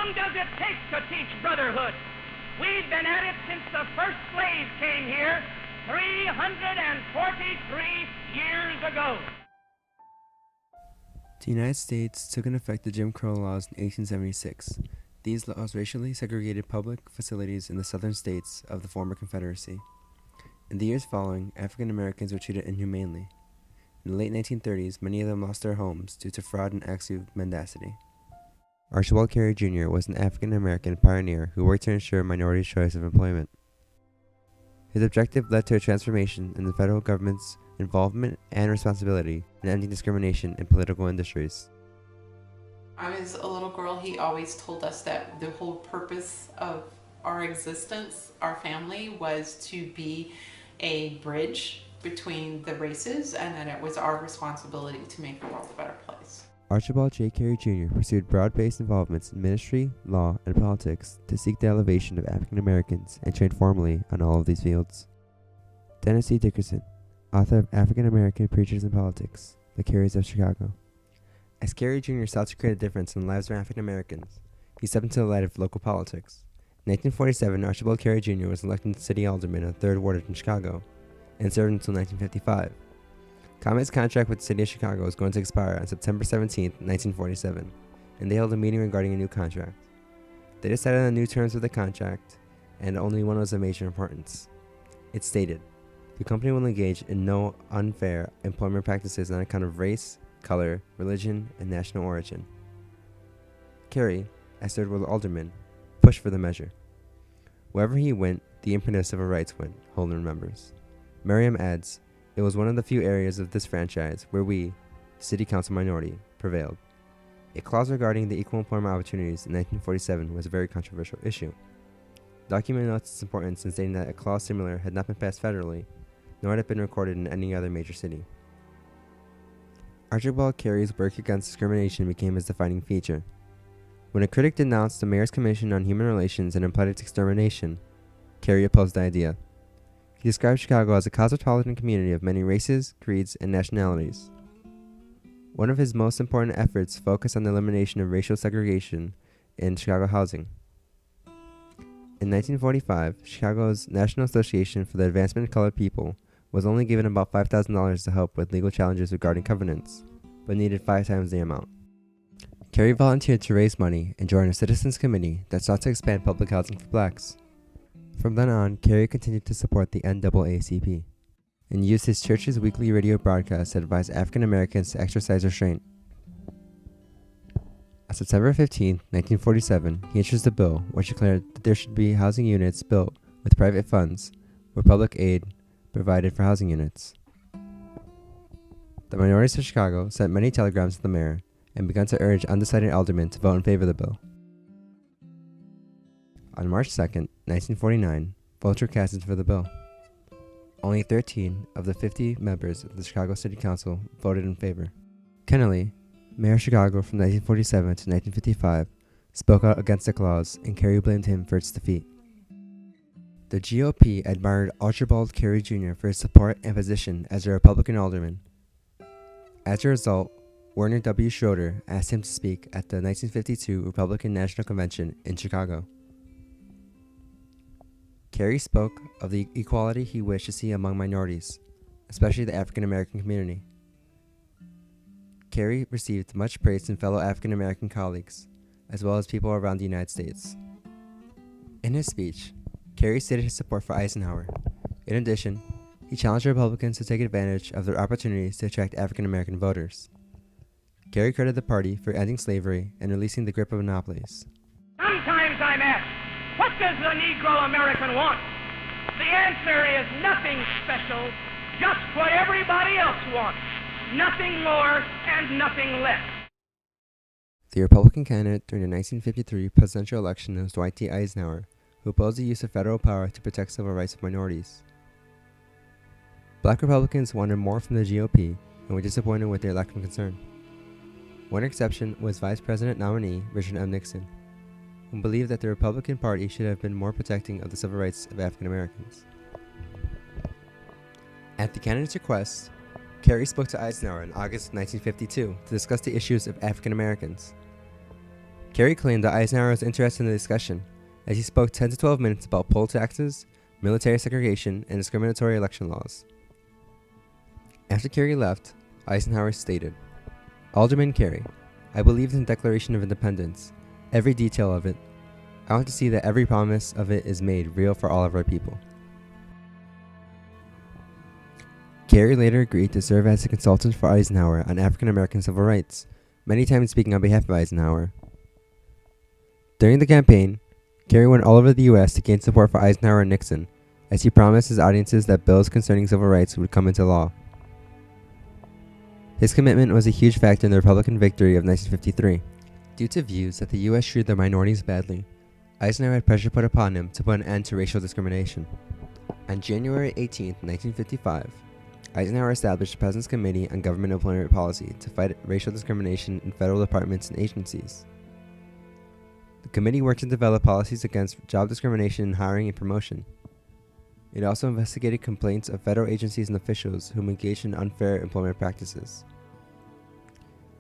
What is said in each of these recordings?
long does it take to teach brotherhood? We've been at it since the first slaves came here 343 years ago. The United States took into effect the Jim Crow laws in 1876. These laws racially segregated public facilities in the southern states of the former Confederacy. In the years following, African Americans were treated inhumanely. In the late 1930s, many of them lost their homes due to fraud and acts of mendacity. Archibald Carey Jr. was an African American pioneer who worked to ensure minority choice of employment. His objective led to a transformation in the federal government's involvement and responsibility in ending discrimination in political industries. I was a little girl, he always told us that the whole purpose of our existence, our family, was to be a bridge between the races, and that it was our responsibility to make the world a better place. Archibald J. Carey Jr. pursued broad-based involvements in ministry, law, and politics to seek the elevation of African Americans and trained formally on all of these fields. Dennis C. Dickerson, author of African American Preachers in Politics, The Careys of Chicago. As Carey Jr. sought to create a difference in the lives of African Americans, he stepped into the light of local politics. In 1947, Archibald Carey Jr. was elected city alderman of the 3rd Ward in Chicago, and served until 1955. ComEd's contract with the city of Chicago was going to expire on September 17, 1947, and they held a meeting regarding a new contract. They decided on the new terms of the contract, and only one was of major importance. It stated, the company will engage in no unfair employment practices on account of race, color, religion, and national origin. Carey, as 3rd Ward alderman, pushed for the measure. Wherever he went, the impetus of a rights went, Holden remembers. Merriam adds, it was one of the few areas of this franchise where we, the City Council minority, prevailed. A clause regarding the equal employment opportunities in 1947 was a very controversial issue. The document notes its importance in stating that a clause similar had not been passed federally, nor had it been recorded in any other major city. Archibald Carey's work against discrimination became his defining feature. When a critic denounced the Mayor's Commission on Human Relations and implied its extermination, Carey opposed the idea. He described Chicago as a cosmopolitan community of many races, creeds, and nationalities. One of his most important efforts focused on the elimination of racial segregation in Chicago housing. In 1945, Chicago's National Association for the Advancement of Colored People was only given about $5,000 to help with legal challenges regarding covenants, but needed 5 times the amount. Carey volunteered to raise money and joined a citizens committee that sought to expand public housing for blacks. From then on, Carey continued to support the NAACP and used his church's weekly radio broadcast to advise African Americans to exercise restraint. On September 15, 1947, he introduced a bill which declared that there should be housing units built with private funds, with public aid provided for housing units. The minorities of Chicago sent many telegrams to the mayor and began to urge undecided aldermen to vote in favor of the bill. On March 2, 1949, votes were cast for the bill. Only 13 of the 50 members of the Chicago City Council voted in favor. Kennelly, mayor of Chicago from 1947 to 1955, spoke out against the clause, and Carey blamed him for its defeat. The GOP admired Archibald Carey Jr. for his support and position as a Republican alderman. As a result, Werner W. Schroeder asked him to speak at the 1952 Republican National Convention in Chicago. Carey spoke of the equality he wished to see among minorities, especially the African American community. Carey received much praise from fellow African American colleagues, as well as people around the United States. In his speech, Carey stated his support for Eisenhower. In addition, he challenged Republicans to take advantage of their opportunities to attract African American voters. Carey credited the party for ending slavery and releasing the grip of monopolies. Sometimes I'm asked, what does the Negro American want? The answer is nothing special, just what everybody else wants. Nothing more and nothing less. The Republican candidate during the 1953 presidential election was Dwight D. Eisenhower, who opposed the use of federal power to protect civil rights of minorities. Black Republicans wanted more from the GOP and were disappointed with their lack of concern. One exception was Vice President nominee Richard M. Nixon, who believed that the Republican Party should have been more protecting of the civil rights of African Americans. At the candidate's request, Carey spoke to Eisenhower in August 1952 to discuss the issues of African Americans. Kerry claimed that Eisenhower was interested in the discussion, as he spoke 10 to 12 minutes about poll taxes, military segregation, and discriminatory election laws. After Kerry left, Eisenhower stated, "Alderman Kerry, I believe in the Declaration of Independence, every detail of it. I want to see that every promise of it is made real for all of our people." Kerry later agreed to serve as a consultant for Eisenhower on African American civil rights, many times speaking on behalf of Eisenhower. During the campaign, Kerry went all over the U.S. to gain support for Eisenhower and Nixon, as he promised his audiences that bills concerning civil rights would come into law. His commitment was a huge factor in the Republican victory of 1953. Due to views that the U.S. treated the minorities badly, Eisenhower had pressure put upon him to put an end to racial discrimination. On January 18, 1955, Eisenhower established the President's Committee on Government Employment Policy to fight racial discrimination in federal departments and agencies. The committee worked to develop policies against job discrimination in hiring and promotion. It also investigated complaints of federal agencies and officials whom engaged in unfair employment practices.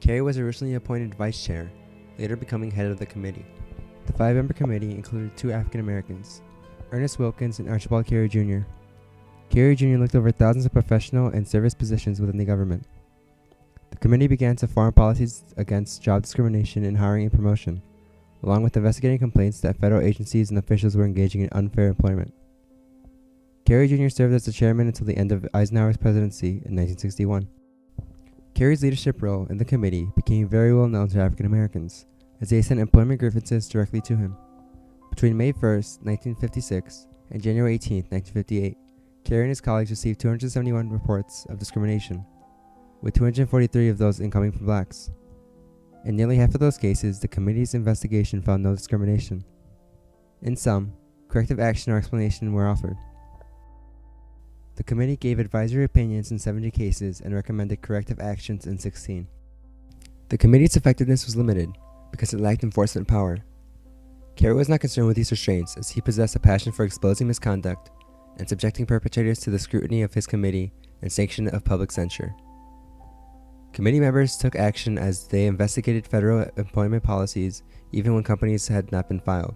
Kerry was originally appointed vice chair, later becoming head of the committee. The 5-member committee included 2 African Americans, Ernest Wilkins and Archibald Kerry Jr. Kerry Jr. looked over thousands of professional and service positions within the government. The committee began to form policies against job discrimination in hiring and promotion, along with investigating complaints that federal agencies and officials were engaging in unfair employment. Kerry Jr. served as the chairman until the end of Eisenhower's presidency in 1961. Kerry's leadership role in the committee became very well known to African Americans, as they sent employment grievances directly to him. Between May 1, 1956 and January 18, 1958, Kerry and his colleagues received 271 reports of discrimination, with 243 of those incoming from blacks. In nearly half of those cases, the committee's investigation found no discrimination. In some, corrective action or explanation were offered. The committee gave advisory opinions in 70 cases and recommended corrective actions in 16. The committee's effectiveness was limited because it lacked enforcement power. Kerry was not concerned with these restraints, as he possessed a passion for exposing misconduct and subjecting perpetrators to the scrutiny of his committee and sanction of public censure. Committee members took action as they investigated federal employment policies even when companies had not been filed.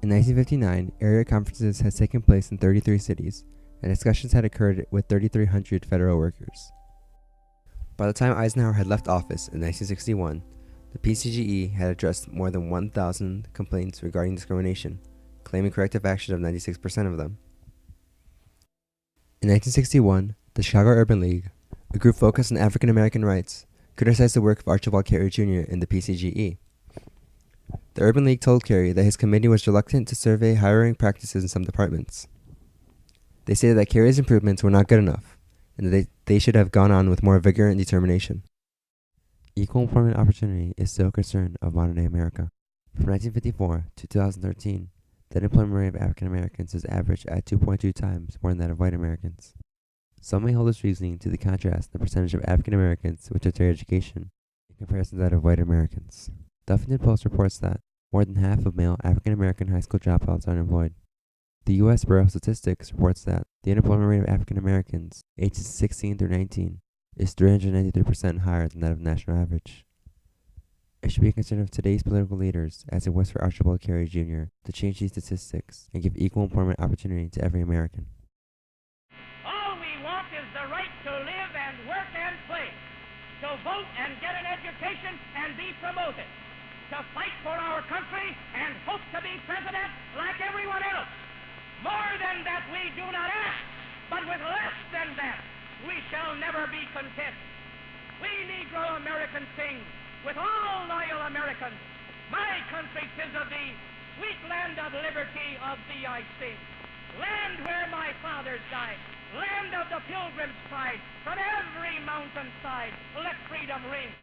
In 1959, area conferences had taken place in 33 cities, and discussions had occurred with 3,300 federal workers. By the time Eisenhower had left office in 1961, the PCGE had addressed more than 1,000 complaints regarding discrimination, claiming corrective action of 96% of them. In 1961, the Chicago Urban League, a group focused on African American rights, criticized the work of Archibald Kerry Jr. in the PCGE. The Urban League told Kerry that his committee was reluctant to survey hiring practices in some departments. They stated that Kerry's improvements were not good enough, and that they should have gone on with more vigor and determination. Equal employment opportunity is still a concern of modern-day America. From 1954 to 2013, the unemployment rate of African Americans is averaged at 2.2 times more than that of white Americans. Some may hold this reasoning to the contrast in the percentage of African Americans with tertiary education in comparison to that of white Americans. The Huffington Post reports that more than half of male African American high school dropouts are unemployed. The U.S. Bureau of Statistics reports that the unemployment rate of African Americans ages 16 through 19 is 393% higher than that of the national average. It should be a concern of today's political leaders, as it was for Archibald Kerry Jr., to change these statistics and give equal employment opportunity to every American. All we want is the right to live and work and play, to vote and get an education and be promoted, to fight for our country and hope to be president like everyone else. More than that we do not ask, but with less than that we shall never be content. We Negro Americans sing with all loyal Americans, my country 'tis of thee, sweet land of liberty, of thee I sing. Land where my fathers died, land of the pilgrim's pride, from every mountain side let freedom ring.